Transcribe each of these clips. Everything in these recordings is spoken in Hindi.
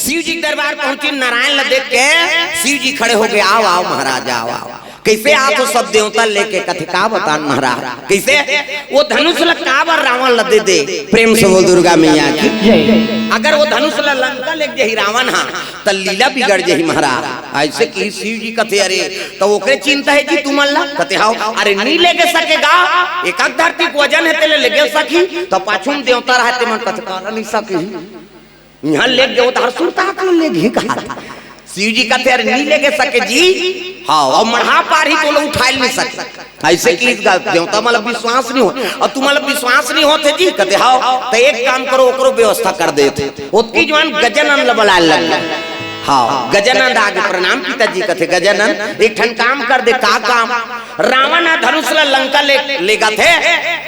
शिव जी दरबार पहुंची, नारायण ला देख के शिव जी खड़े हो गए, आओ आओ महाराज आओ आओ। कैसे आप तो सब देवता लेके कथे का बतान महाराज, कैसे वो धनुष ला काबर रावण ला दे दे। प्रेम से बोल दुर्गा मैया की। अगर वो धनुष ला लंका ले जही रावण हा त लीला बिगड़ जही महाराज। ऐसे की शिव जी कथे अरे तो ओकरे चिंता है जी तुम ला कथे हाओ अरे नी लेके सकेगा, एक धरती को वजन है तेले लेके सकी तो पाछुम देवता रहते मन कथे कर नहीं सके, यहाँ ले गए उधर सुरता कर ले घी कहा शिव जी कहते अरे नहीं लेके सके जी। हाँ और मढ़ा पार ही तो लोग उठा नहीं सके। ऐसे की देवता मतलब विश्वास नहीं हो और तुम्हारा विश्वास नहीं होते जी कहते हाँ तो एक काम करो ओकरो व्यवस्था कर देते। उसकी जवान गजानन बुला लग हाँ गजानन आगे प्रणाम पिताजी कहते गजानन एक ठन काम कर दे। का काम? रावण धनुष ला लंका ले गए थे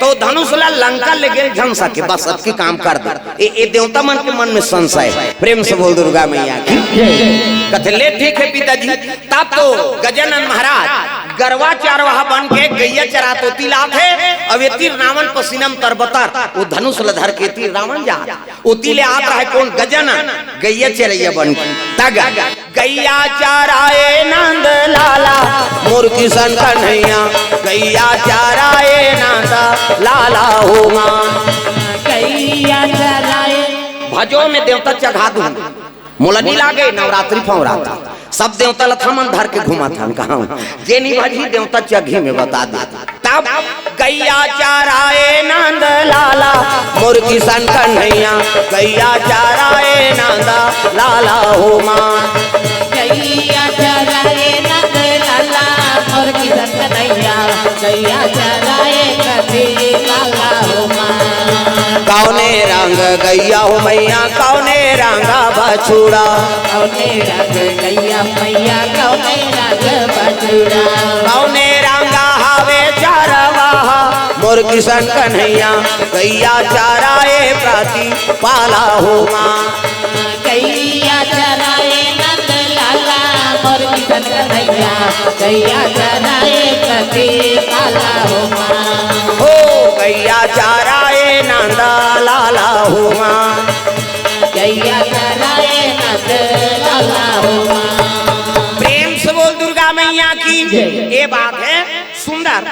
तो धनुष ला लंका ले गए झन सके, बस अब की काम कर दे। ये देवता मन के मन में संशय है। प्रेम से बोल दुर्गा मैया की। कहते ले ठीक है पिताजी। तब तो गजानन महाराज गरवा चारवाहा बन के गैया चरातो तिलात है। अब ये तीर रावण पसीनम तरबतर वो धनुष ला धर के तीर रावण जा उती ले आता है कौन? गजानन गैया चरैया बन के तग गैया चाराए नंद लाला मोर किशन कन्हैया, गैया चाराए नंद लाला हो मां, गैया चराए भजो में देवता चढ़ा दूं मोलनी लागे नवरात्रि फौराता सब देवता लथमन धर के घुमा था कहा जे नहीं भजी देवता चघी में बता देता। तब गैया चाराए नंद लाला मोर किशन कन्हैया, गैया चाराए नंद लाला हो मां, गैया चराए नंद लाला मोर किशन कन्हैया, गैया चराए कभी लाला हो मां। कौने रंग गैया हो मैया कौने रंगा बछुड़ा, कौने रंग गैया मैया कौने रंग बछुड़ा, कौने रंगा हवे चारवाहा मोर किशन कन्हैया, गैया चाराए प्राती पाला हो मां, गैया चराए नंद लाला मोर किशन कन्हैया, गैया चराए कभी लाला हो मां, हो गैया चाराए नंदा लाला हो मां, गैया चराए नंद लाला हो मां। प्रेम से बोल दुर्गा मैया की। ये बात है सुंदर।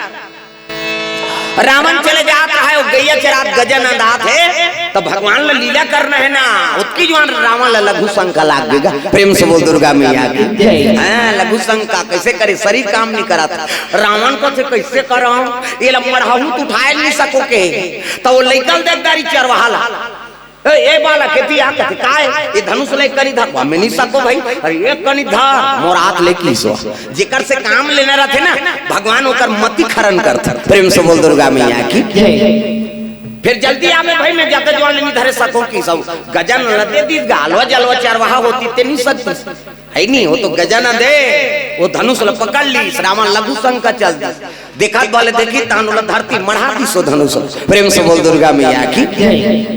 रावण चले जाता है वो गैया चरात गजानन दात है तो भगवान ला लीला करना है ना उसकी जवान रावण ला लघु शंका लाग देगा। प्रेम से बोल दुर्गा मैया की। हाँ लघु शंका कैसे करे, शरीर काम नहीं करा था रावण को से कैसे करो ये लमड़ाहू तो उठाए नहीं सको के तो वो लेकल देखदारी चरवाहा ए बाला खेती आ कथे काय ये धनुष ले कनी धा हमें नहीं सको भाई अरे ये कनी धा मोर हाथ ले की सो जेकर से काम लेना रहते ना भगवान ओकर मति खरन करत। प्रेम से बोल दुर्गा मैया की। फिर जल्दी आवे भाई मैं जाते जवान नहीं धरे सको की सब गजानन लदे दी गालवा जलवा चरवाहा होती ते नहीं सकती है नहीं वो तो गजानन दे वो धनुष ल पकड़ ली रावण लघु शंका चल दी देखा वाले देखी तानुला धरती मढ़ा दी सो धनुष। प्रेम से बोल दुर्गा मैया की।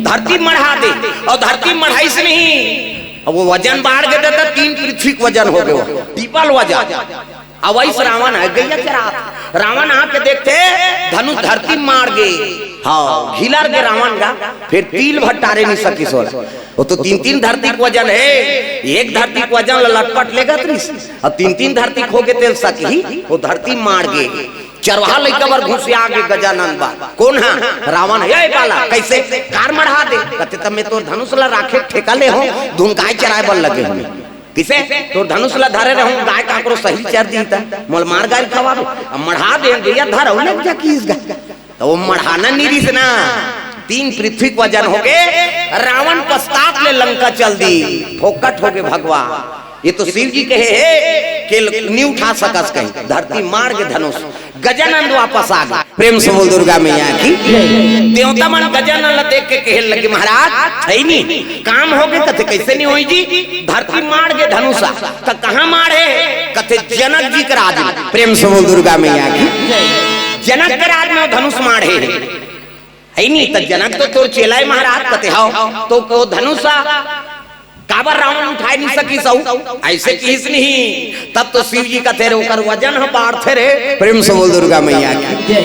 धरती मढ़ा दे और धरती मढ़ाई से नहीं अब वो वजन बाढ़ गए तो 3 पृथ्वी का वजन हो गया पीपल वजन। अब वही रावण है गैया चरा रावण आके देखते धनुष धरती मार गए हाँ घिलर के रावण का फिर तिल भट्टारे नहीं सकी सोल वो तो 3 धरती का वजन है। एक धरती का वजन लटपट लेगा और 3 धरती खो के तेल सकी वो धरती मार गए चरवाहा लइका बर घुस आगे गजानन बा कौन है रावण है बाला कैसे कार मढ़ा दे कहते तब मैं तो धनुष ला राखे ठेका ले हो धुन गाय चराए बल लगे हमें किसे तो धनुष ला धरे रहूं गाय काकरो सही चर दीता मोल मार गाय खवा मढ़ा दे गैया धर लग जा किस गाय तो वो मढ़ाना निरी से ना 3 पृथ्वी का वजन हो गए रावण पश्चात ले लंका चल दी फोकट हो गए भगवान। ये तो शिव जी कहे है कि नहीं उठा सकस कहीं धरती मार के धनुष गजानन वापस आ गए। प्रेम से बोल दुर्गा मैया की। देवता मन गजानन देख के कहे लगे महाराज है नहीं काम हो गए कथे कैसे नहीं हुई जी धरती मार के धनुषा तो कहाँ मारे कथे जनक जी के राज में। प्रेम से बोल दुर्गा मैया की। जनक के राज में धनुष मारे है नहीं तो जनक तो तोर चेलाए महाराज कथे हाओ तो धनुषा काबर रावण उठाई नहीं सकी सऊ ऐसे किस नहीं तब तो शिव जी का तेरे ऊपर वजन है बाढ़ थे रे। प्रेम से बोल दुर्गा मैया की।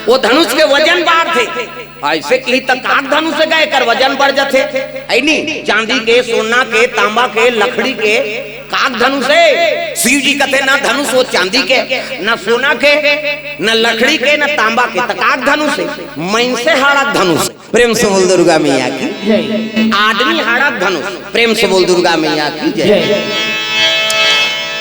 वो धनुष के वजन बाढ़ थे ऐसे की तक धनुष गए कर वजन बढ़ जाते ऐ नहीं चांदी के सोना के तांबा के लकड़ी के काक धनुष है। शिव जी कहते ना धनुष वो चांदी के न सोना के न लकड़ी के न तांबा के तकाक धनुष है। मन से हाड़क धनुष प्रेम से बोल दुर्गा मैया की। आदमी हाड़क धनुष प्रेम से बोल दुर्गा मैया की जय।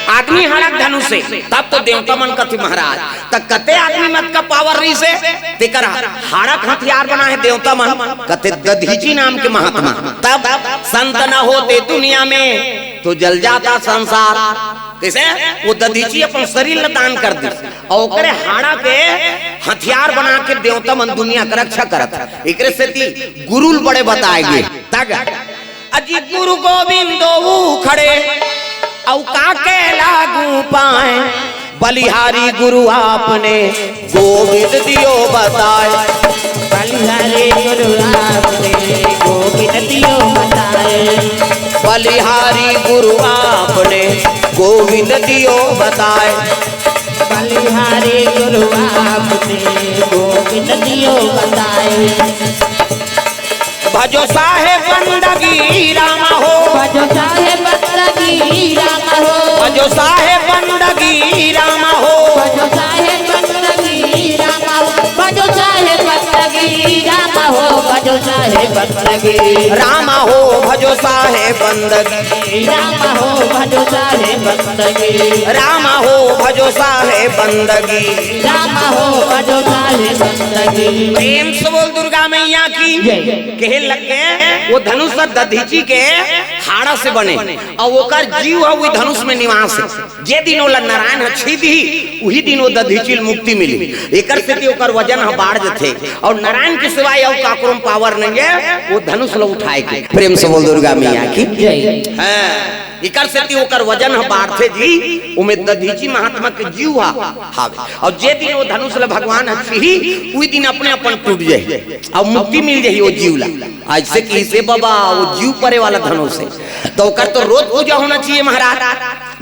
आदमी हाड़क धनुष से तब तो देवता मन कथी महाराज तक कते आदमी मत का पावर रही से तेकर हाड़क हथियार बना है देवता मन कते दधीची नाम के महात्मा। तब संत न होते दुनिया में तो जल जाता संसार। कैसे वो दधीची अपन शरीर दान कर दी और ओकरे हाड़ा के हथियार बना के देवता मन दुनिया का रक्षा करत। एकरे से ती गुरु बड़े बताएंगे तक अजी गुरु गोविंदो खड़े औ काके लागू पाए बलिहारी गुरु आपने गोविंद दियो बताए। बलिहारी गुरु आपने गोविंद दियो बताए। बलिहारी गुरु आपने गोविंद दियो बताए। बलिहारी गुरु आपने गोविंद दियो बताए। भजो साहेब बंदगी राम हो भजो साहेब बंदगी राम हो भजो साहेब बंदगी राम हो भजो साहेब बंदगी राम हो भजो साहेब बंदगी राम हो भजो साहेब बंदगी राम हो भजो साहेब बंदगी राम हो भजो साहेब बंदगी राम हो भजो साहेब बंदगी राम हो भजो साहेब बंदगी। प्रेम से बोल दुर्गा मैया की कहे लग के वो धनुष दधीची के हाड़ा से बने और ओकर जीव है वही धनुष में निवास है। जे दिन ओला नारायण छी दी वही दिन वो दधीची मुक्ति मिली। एकर से ओकर वजन बाढ़ जथे और नारायण के सिवाय और काकरों पावर नहीं है वो धनुष लो उठाए के। प्रेम से बोल दुर्गा मैया की हां इकर से ओकर वजन बाढ़ थे जी उमे दधीची महात्मा के जीव हावे और जे दिन वो धनुष ले भगवान छी वही दिन अपने अपन टूट जाए और मुक्ति मिल जाए वो जीव ला। आज से की से बाबा वो जीव परे वाला धनुष है तो ओकर तो रोज पूजा होना चाहिए महाराज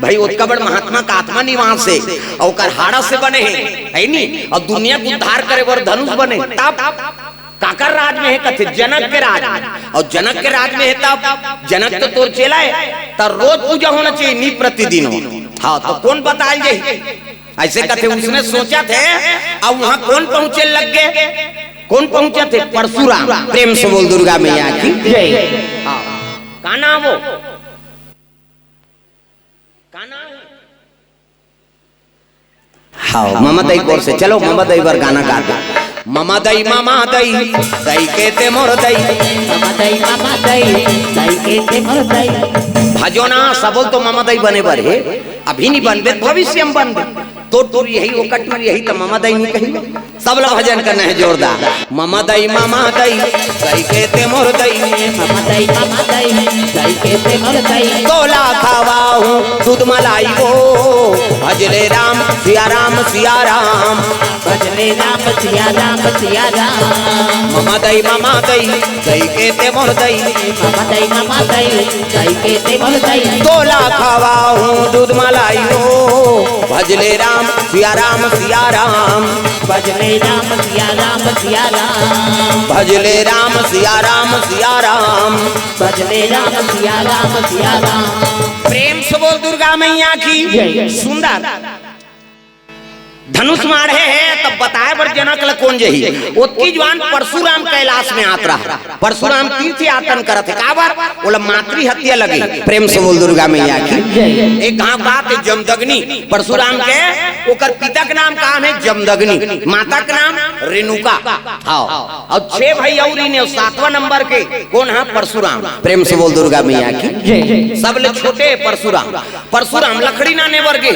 भाई। उसका बड़ महात्मा का आत्मा निवास है और ओकर हाड़ा से बने है नहीं और दुनिया को उद्धार करे वर धनुष बने। तब काकर राज में है कथे जनक के राज और जनक के राज में है तब जनक तो तोर चेला है तब रोज पूजा होना चाहिए नी प्रतिदिन हो। हाँ तो कौन बताए जाए ऐसे कथे उसने सोचा थे अब वहां कौन पहुंचे लग गए कौन पहुंचे थे परशुराम। प्रेम से बोल दुर्गा मैया की जय। हाँ का नाम वो का नाम हाँ मामा दई कोर से चलो मामा दई पर गाना गा दो। मामा दई दई कहते मोर दई मामा दई कहते मोर दई। भजो ना सबल तो मामा दई बने बर है अभी नहीं बनबे भविष्य में बनबे तो यही वो कटमर यही तो मामा दई नहीं कहेंगे। सब लोग भजन करना है जोरदार। मामा दई दई कहते मोर दई मामा दई कहते मोर दई। तोला खावा हूँ दूध मलाई वो भजले राम सिया राम सिया राम भजले राम सिया राम सिया राम। मामा दई दई कहते मोर दई मामा दई कहते मोर दई। तोला खावा हूँ दूध मलाई वो भजले राम सिया राम सिया राम भजले राम सिया राम सिया राम भजले राम सिया राम सिया राम भजले राम सिया राम सिया राम। प्रेम से बोल दुर्गा मैया की। सुंदर धनुष मारे है तब बताए बर जनक ल कौन जही ओतकी जवान परशुराम कैलाश में आत रहा। परशुराम तीर्थ यातन करत है का बार बोला मातृ हत्या लगी। प्रेम से बोल दुर्गा मैया की। एक गांव बात है जमदग्नि परशुराम के ओकर पिता के नाम का है जमदग्नि माता का नाम रेणुका। हाँ और 6 भाई और ने 7वां नंबर के कौन है परशुराम। प्रेम से बोल दुर्गा मैया की। सब ले छोटे परशुराम लकड़ी ना ने वर्गे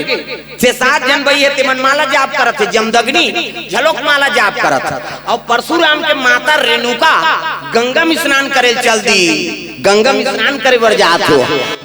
6-7 जन भाई है तिमन माला जाप करत है जमदग्नि झलोक माला जाप करत और परशुराम के माता रेणुका गंगा में स्नान करे चल दी। गंगा में स्नान करे बर जात हो।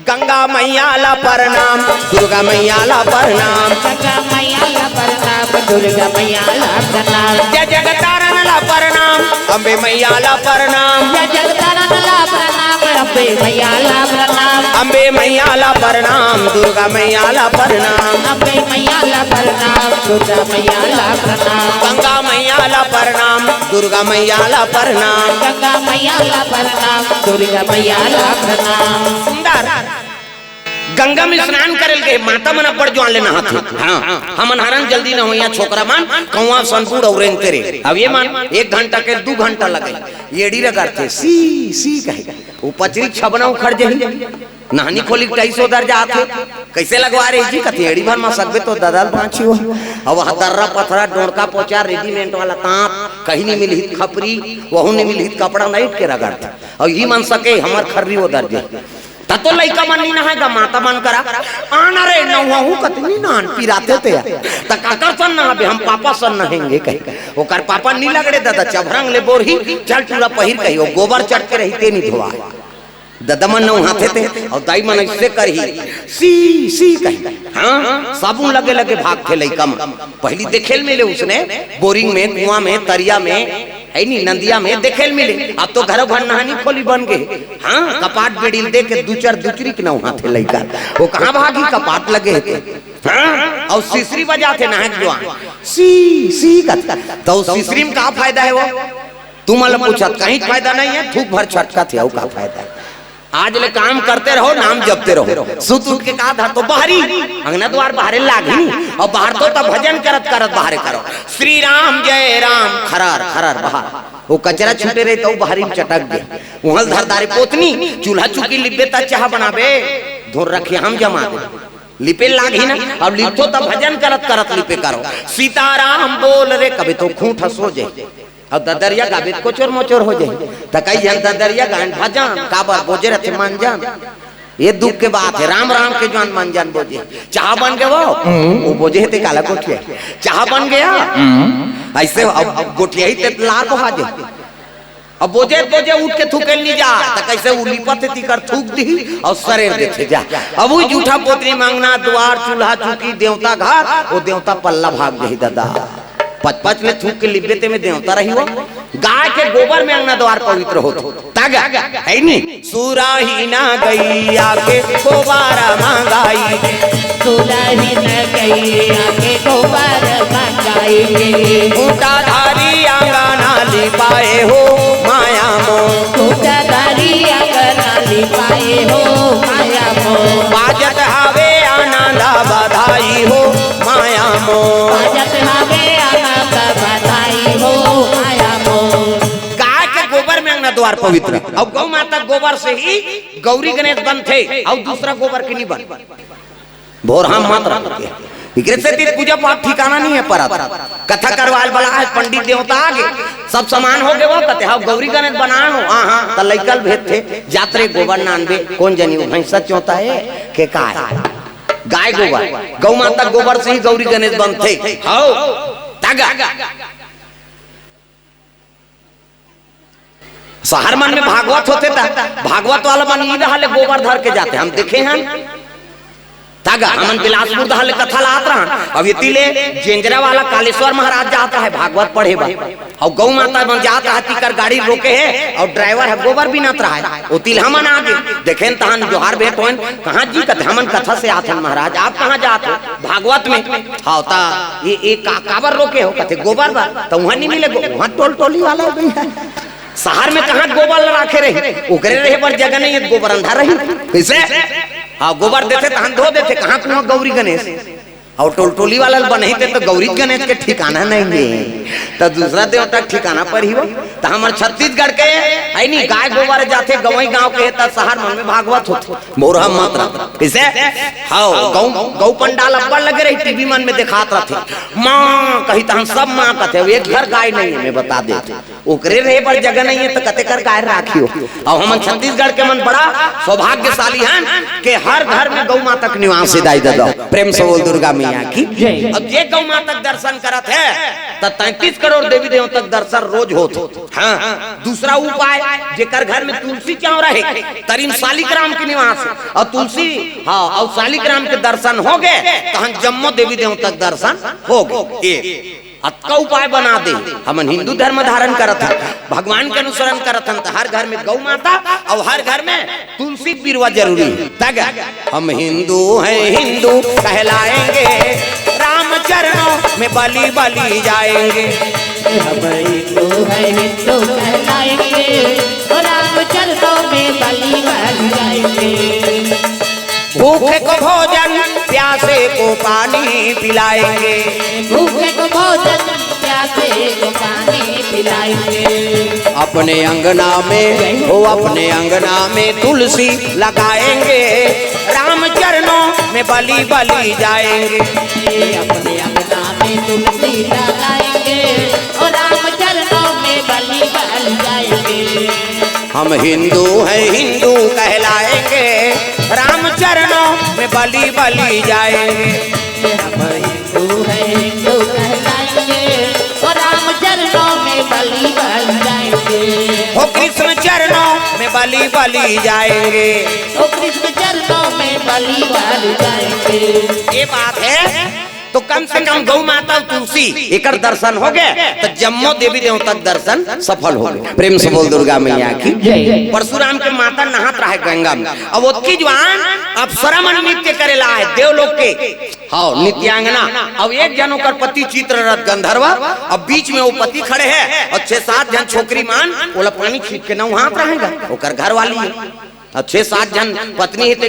गंगा मैया ला प्रणाम दुर्गा मैया ला प्रणाम गंगा मैया ला प्रणाम दुर्गा मैया ला प्रणाम। जय जगतारण ला प्रणाम अम्बे मैया ला प्रणाम जय जगतारण ला प्रणाम अम्बे मैया ला प्रणाम, अम्बे मैया ला प्रणाम, दुर्गा मैया ला प्रणाम, अम्बे मैया ला प्रणाम, दुर्गा मैया ला प्रणाम, गंगा मैया ला प्रणाम, दुर्गा मैया ला प्रणाम, गंगा मैया ला प्रणाम, दुर्गा मैया ला प्रणाम। सुंदर गंगा में स्नान करल के माता मन अब्बड़ जो ले नहात हां हमन हरन जल्दी न होया छोकरा मन कौवा सनपुर औरेन करे अब ये मान 1 घंटा के 2 घंटा लगे येड़ी रगड़ते सी सी कहे वो पचरी छबना उखड़ जही नहानी खोली 250 दर जाते कैसे लगवा रही जी कथेड़ी भर में सकबे तो ददल पांची हो अब हदर्रा पथरा डोरका पोचा रेडीमेड वाला ताप कहीं नहीं मिली खपरी वहु नहीं मिली कपड़ा नहीं के रगड़ता और ही मन सके हमर खर्री वो दर्जे तो लइका मन नहीं नहाएगा माता मन करा आना रे नहु कतनी नान पिराते थे त काका सन नहाबे हम पापा सन नहेंगे कहे ओकर पापा नी लगड़े दादा चभरंग ले बोरही चल चूड़ा पहिर कही ओ गोबर चढ़ के रहते नहीं धोआ दादा मन नहाते थे और दाई मन ऐसे करही सी सी कही हां साबुन लगे लगे भाग थे लइका मन पहली देखेल मिले उसने बोरिंग में कुआं में तरिया में है नी नंदिया में देखेल मिले अब तो घर भर नहानी खोली बन गए हाँ कपाट बेड़ील दे के दूचर दूचरी के नहा थे लइका वो कहाँ भागी कपाट लगे थे हाँ और सीसरी बजाते नहाक जो सी सी का तो सीसरी में का फायदा है वो तुम मतलब पूछा कहीं फायदा नहीं है थूक भर छटका थे वो का फायदा है आज ले काम करते रहो नाम जपते रहो सुत उठ के कहा था तो बाहरी अंगना द्वार बाहर लागी और बाहर तो तब भजन करत करत बाहर करो श्री राम जय राम खरार खरार बाहर वो कचरा छूटे रहे तो बाहरी में चटक गए उहल धरदारी पोतनी चूल्हा चुकी लिपे ता चाह बनाबे धोर रखे हम जमा दे लिपे लागी ना अब लिपो तब भजन करत करत लिपे करो सीताराम बोल रे कभी तो खूंट हंसो जाए अब ददरिया गाबे कोचोर मोचोर हो जाए त कई जन ददरिया गान भजन काबर बोजे रथे मान जान ये दुख के बात है राम राम के जान मान जान बोजे चाह बन गए वो बोझे थे काला गोठिया चाह बन गया ऐसे अब गोठिया ही ते लार को हाजे अब बोझे बोझे उठ के थूके नहीं जा त कैसे उलीपत तिकर थूक दी और शरीर देते जा अब वो जूठा पोतरी मांगना द्वार चूल्हा चुकी देवता घर वो देवता पल्ला भाग गई दादा पच में थूक के लिब्बे में देवता रही हो गाय के गोबर में अंगना द्वार पवित्र हो तागा है नी सुराही ना गैया के गोबर मंगाई सुराही ना गैया के गोबर मंगाई ऊंटा धारी आंगना लिपाए हो माया मो ऊंटा धारी आंगना लिपाए हो माया मो बाजत हावे आनंद बधाई हो माया मो बाजत हावे बधाई हो माया मो गाय के गोबर में अंगना द्वार पवित्र अब गौ माता गोबर से ही गौरी गणेश बनते और दूसरा गोबर के नहीं बन भोर हम मात्र पूजा पाठ ठिकाना नहीं है पर कथा करवाल बड़ा है पंडित देवता आगे सब समान हो गए वो कहते हाँ गौरी गणेश बनाओ हाँ तो लइकल भेद थे जात्रे गोबर नानबे कौन जनी भैंस सच होता है के काय गाय गोबर गौ माता गोबर से ही गौरी गणेश बनते हो तागा शहर मन में भागवत होते था भागवत वाला मन ई रहले गोबर धर के जाते हम देखे हैं तागा हमन बिलासपुर दहले कथा लात रहा अब इतिले जेंजरा वाला कालेश्वर महाराज जाता है भागवत पढ़े बा और गौ माता बन जाता है तिकर गाड़ी रोके है और ड्राइवर है गोबर भी नत रहा है ओ तिल हमन आगे देखें तहन जोहार भेट होन कहां जी कथे हमन कथा से आथन महाराज आप कहां जात हो भागवत में हां ता ये काबर रोके हो कथे गोबर बा तो वहां नहीं मिले वहां टोल टोली वाला गई है शहर में कहां गोबर रखे रहे ओकरे रहे पर जगह नहीं है गोबर अंधा रही कैसे हाँ गोबर देते तहन धो देते कहाँ कुआं गौरी गणेश और टोली वाला बनते तो गौरी गणेश के ठिकाना नहीं है तो दूसरा देवता ठिकाना पर ही हो तो हमारे छत्तीसगढ़ के है नहीं गाय गोबर जाते गवई गांव के तब शहर मन में भागवत होते मोरहा मात्रा कैसे हाँ गौ पंडाल अब्बड़ लगे रही टीवी मन में दिखात रहते माँ कही तो हम सब माँ कहते एक घर गाय नहीं है मैं बता देते ओकरे रहे पर जगह नहीं है तो कते कर गाय राखी हो और हम छत्तीसगढ़ के मन बड़ा सौभाग्यशाली हैं कि हर घर में गौ माता का निवास दाई दो प्रेम से बोल दुर्गा मैया की अब ये गौ माता दर्शन करत है तो 33 करोड़ देवी देवता तक दर्शन रोज होत हाँ दूसरा उपाय जेकर घर में तुलसी क्यों रहे तरीम शालिग्राम के निवास और तुलसी हाँ और शालिग्राम के दर्शन हो गए तो हम जम्मो देवी देवता तक दर्शन हो गए अतका उपाय बना दे। हम हिंदू धर्म धारण करत हन, भगवान के अनुसरण करत हन, तो हर घर में गौ माता और हर घर में तुलसी बिरवा जरूरी है। तक हम हिंदू हैं, हिंदू कहलाएंगे, राम चरणों में बलि बलि जाएंगे। हम हिंदू हैं, हिंदू कहलाएंगे, और राम चरणों में बलि बलि जाएंगे। भूखे को भोजन, प्यासे को पानी पिलाएंगे, भूखे को भोजन, प्यासे को पानी पिलाएंगे। अपने अंगना में हो, अपने अंगना में तुलसी लगाएंगे, राम चरणों में बलि बलि जाएंगे। अपने अंगना में तुलसी लगाएंगे, और राम चरणों में बलि बलि जाएंगे। हम हिंदू हैं, हिंदू कहलाएंगे, राम चरणों में बलि बलि जाएंगे। हम हिंदू हैं, हिंदू कहलाएंगे, और राम चरणों में बलि बलि जाएंगे। हो कृष्ण चरणों में बलि बलि जाएंगे, तो कृष्ण चरणों में बलि बलि जाएंगे। ये बात है। तो कम से कम गौ माता और तुलसी एक दर्शन हो गए, तो जम्मो देवी देवता तक दर्शन सफल हो गए। प्रेम से बोल दुर्गा मैया की। परशुराम के माता नहात रहे गंगा में, अब उसकी जवान अप्सरा मन नृत्य करेला है देवलोक के, हाँ नित्यांगना। अब एक जन ओकर पति चित्ररथ गंधर्व, अब बीच में वो पति खड़े हैं और 6-7 जन छोकरी मान ओला पानी छीट के नहात रहेगा, ओकर घर वाली है। अब 6-7 जन पत्नी है,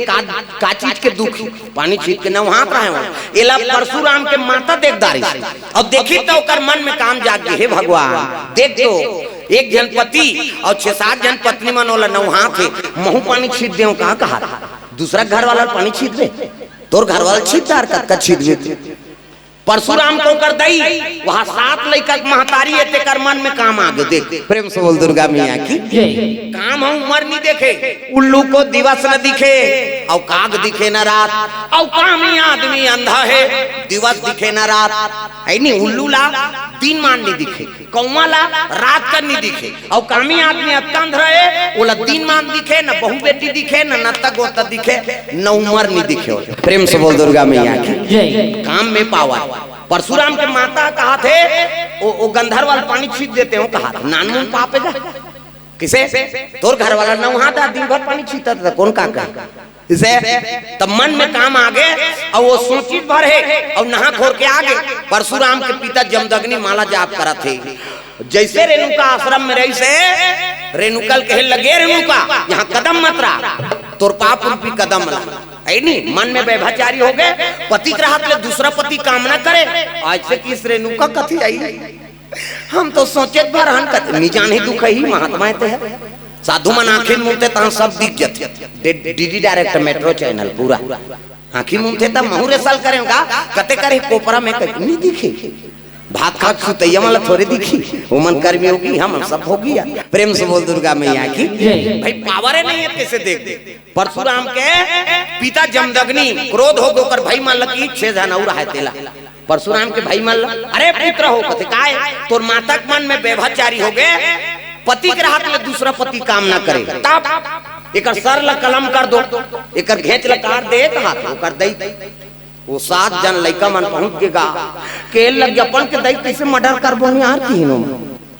का चीज के दुख पानी छीट के नहात रहे। एला परशुराम के माता देखदारी, अब देखी तो ओकर मन में काम जाग गए, हे भगवान देख तो एक जन पति और 6-7 जन पत्नी मन ओला नहात है, महू पानी छीट दे कहा दूसरा घर वाला पानी छीट दे, तोर घर वाला छीटदार का छीट दे। परशुराम को कर दई, वहाँ 7 लड़का महतारी है, तेकर मन में काम आगे देख। प्रेम से बोल दुर्गा मैया की। काम हम उम्र नहीं देखे, उल्लू को दिवस न दिखे, और काग दिखे न रात, और कामी आदमी अंधा है, दिवस दिखे न रात है नहीं। उल्लू ला दिन मान नहीं दिखे, कौवा ला रात कर नहीं दिखे, और कामी आदमी अंध रहे, ओला दिन मान दिखे, न बहू बेटी दिखे, न नत्ता गोता दिखे, न उम्र नहीं दिखे। प्रेम से बोल दुर्गा मैया की। काम में पावर। परशुराम के माता कहा थे वो गंधर्व वाला पानी छीट देते हो, कहा नानमुन पापेगा किसे, तोर घर वाला नहाता दिन भर पानी छीटता था, कौन का इसे तब मन में काम आ गए, और वो सोचित भर है और नहा खोर के आगे। परशुराम के पिता जमदग्नि माला जाप करा थे, जैसे रेणुका आश्रम में रही से रेणुकल कहे लगे, रेणुका यहाँ कदम मत रहा, तोर पाप रूपी कदम ला है नहीं। मन में व्यभिचारी हो गए, पति के हाथ ले दूसरा पति कामना करे, आज से किस रेणुका कथी आई, हम तो सोचे भर हन कथी निजान ही दुख ही महात्मा ते है। साधु मन आंखें मुंहते तहां सब दिख जाते, डीडी डायरेक्ट मेट्रो चैनल पूरा आंखी मुंहते तब महुरे साल करेगा, कते करे कोपरा में नहीं दिखे, भात खा सुतैया वाला थोड़े दिखी, वो मन कर्मी होगी, हम सब हो गया। प्रेम से बोल दुर्गा मैया की। भाई पावर नहीं है, कैसे देख दे। परशुराम के पिता जमदग्नि क्रोध हो गए, भाई मान लगी 6 जन और है तेला। परशुराम के भाई मान अरे पुत्र हो कथे काय, तोर माता के मन में व्यभिचारी हो गए, पति के हाथ में दूसरा पति काम ना करे, तब एक सर ला कलम कर दो, एक घेच ला काट दे, हाथ कर दई। वो 7 जन लड़का मन पहुंच के गा के लग अपन के दई कैसे मर्डर करबो नहीं यार, तीनों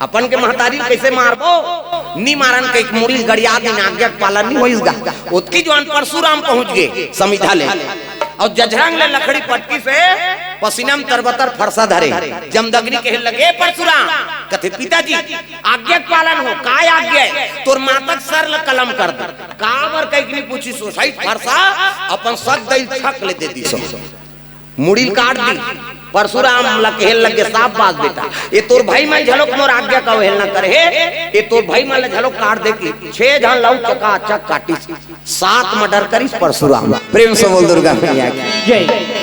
अपन के महतारी कैसे मारबो नी मारन के मुड़ी गड़िया दिन आज्ञा पालन नहीं होइसगा। उतकी जवान परशुराम पहुंच गए समिधा ले, और जजरंग ले लकड़ी पटकी से पसीनम तरबतर फरसा धरे। जमदग्नि कहे लगे परशुराम कथे पिताजी आज्ञा पालन हो, काय आज्ञा तोर मातक सर ल कलम कर दे, काबर कइकनी पूछी सोसाई फरसा अपन सद दई छक ले दे दी, सो मुड़ी काट दी। परशुराम ला कहल लगे साफ बात बेटा, ये तोर भाई मन झलोक मोर आज्ञा का अवहेलना करे, ये तोर भाई मन ला झलोक काट दे की 6 जन लौ चका चक काटी, 7 मर्डर करिस परशुराम। प्रेम से बोल दुर्गा मैया की जय।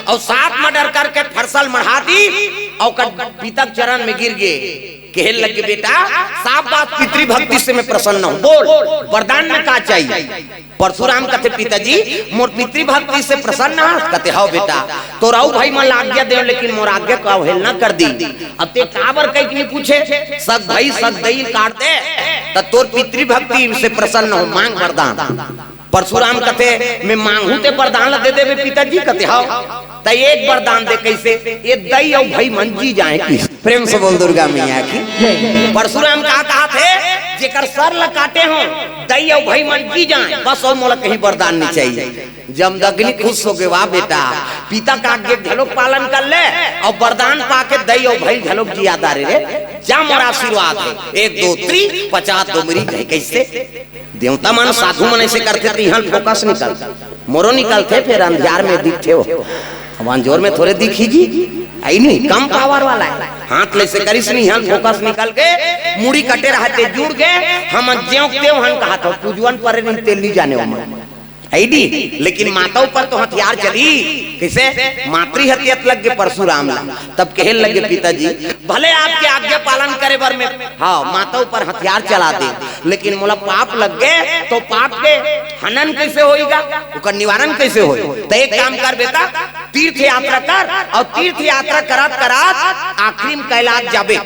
और 7 मर्डर करके फरसल मढ़ा दी, और पिता चरण में गिर गए। कहल लगे बेटा साफ बात, पितृभक्ति से मैं प्रसन्न हूँ, बोल वरदान में का चाहिए। परशुराम कहते पिताजी मोर पितृभक्ति से प्रसन्न है, कहते हाँ बेटा तो राव भाई मन आज्ञा दे, लेकिन मोर आज्ञा का अवहेलना कर दी। अब ते काबर कहीं नहीं पूछे, सग भाई सग दई काट दे तो तोर पितृभक्ति से प्रसन्न हो, मांग वरदान। परशुराम कहते मैं मांगू ते वरदान दे देवे पिताजी, कहते हाँ तो एक वरदान दे कैसे ये दई और भाई मंजी जाए की प्रेम से बोल दुर्गा मैया की। परशुराम कहा थे जेकर सर ल काटे हो दई और भाई मंजी जाए बस और मोला कहीं वरदान नहीं चाहिए। जमदग्नि खुश हो गए, वाह बेटा पिता का आज्ञा झलोक पालन कर ले और वरदान पाके दई और भाई झलोक जी याद आ रे जा मोरा आशीर्वाद है 1 2 3 50 दो मेरी कैसे देवता मन साधु मन ऐसे करते थे यहाँ फोकस निकलता मोरो निकलते फिर अंधियार में दिखते हो अब जोर में थोड़े दिखी जी आई नहीं कम पावर वाला है हाथ ले से करिस नहीं यहाँ फोकस निकल के मुड़ी कटे रहते जुड़ गए हम ज्यों त्यों हन कहा था पूजवन पर नहीं तेल नहीं जाने वाला ऐडी लेकिन माता ऊपर तो हथियार चली किसे मातृ हत्यात लग गए परशुराम ला तब कहे लगे पिताजी भले आपके आज्ञा पालन करे बर में हाँ माता ऊपर हथियार चला दे लेकिन मोला पाप लग गए तो पाप के हनन कैसे होएगा उसका निवारण कैसे होए तो एक काम कर बेटा तीर्थ यात्रा कर और तीर्थ यात्रा करात करात आखिरी में कैलाश जाबे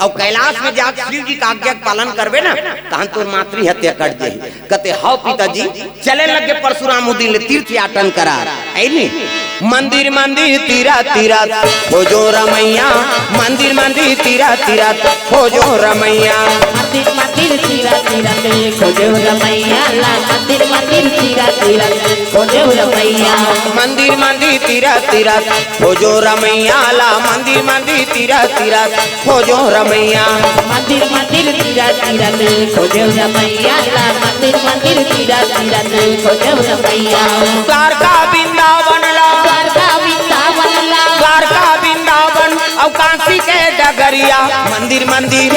और कैलाश में जाकर शिव जी का आज्ञा पालन करबे ना तहन तोर मातृ हत्या कर दे कहते हाँ पिताजी चले लगे परशुराम उदिन तीर्थ यात्रा करा ऐनी मंदिर मंदिर तीरा तीरा हो जो रमैया मंदिर मंदिर तीरा तीरा हो जो रमैया मंदिर मंदिर तीरा तीरा हो जो रमैया ला मंदिर मंदिर तीरा तीरा हो जो रमैया मंदिर मंदिर तीरा तीरा हो जो रमैया ला मंदिर मंदिर तीरा तीरा हो जो रमैया मंदिर मंदिर तीरा तीरा हो जो रमैया ला मंदिर मंदिर तीरा तीरा हो जो रमैया द्वारका वृंदावन ला द्वारका वृंदावन और काशी के डगरिया मंदिर मंदिर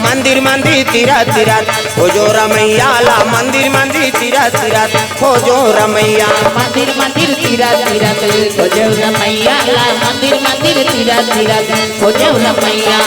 मंदिर मंदिर तीरा तीरा हो जो रमैया ला मंदिर मंदिर तीरा तीरा हो जो रमैया मंदिर मंदिर तीरा तीरा हो जो रमैया ला मंदिर मंदिर तीरा तीरा हो जो रमैया।